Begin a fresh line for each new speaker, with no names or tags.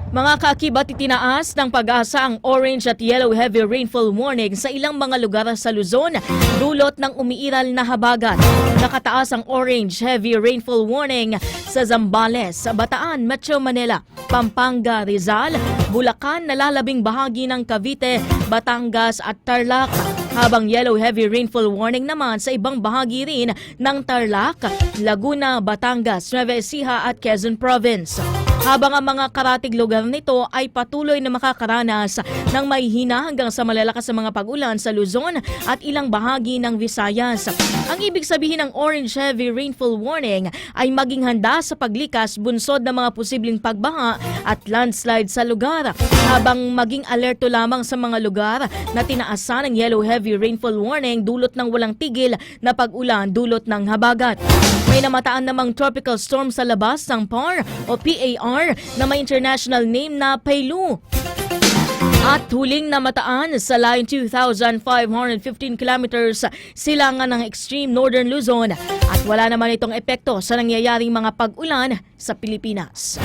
Mga kaakibat, itinaas ng Pag-asa ang orange at yellow heavy rainfall warning sa ilang mga lugar sa Luzon, dulot ng umiiral na habagat. Nakataas ang orange heavy rainfall warning sa Zambales, Bataan, Metro Manila, Pampanga, Rizal, Bulacan, nalalabing bahagi ng Cavite, Batangas at Tarlac. Habang yellow heavy rainfall warning naman sa ibang bahagi rin ng Tarlac, Laguna, Batangas, Nueva Ecija at Quezon Province. Habang ang mga karatig lugar nito ay patuloy na makakaranas ng mahihina hanggang sa malalakas na mga pag-ulan sa Luzon at ilang bahagi ng Visayas. Ang ibig sabihin ng orange heavy rainfall warning ay maging handa sa paglikas bunsod ng mga posibleng pagbaha at landslide sa lugar, habang maging alerto lamang sa mga lugar na tinaasan ng yellow heavy rainfall warning dulot ng walang tigil na pag-ulan dulot ng habagat. May namataan namang tropical storm sa labas ng PAR o PAR na may international name na Pailu. At huling namataan sa line 2,515 kilometers silangan ng extreme northern Luzon, at wala naman itong epekto sa nangyayaring mga pag-ulan sa Pilipinas.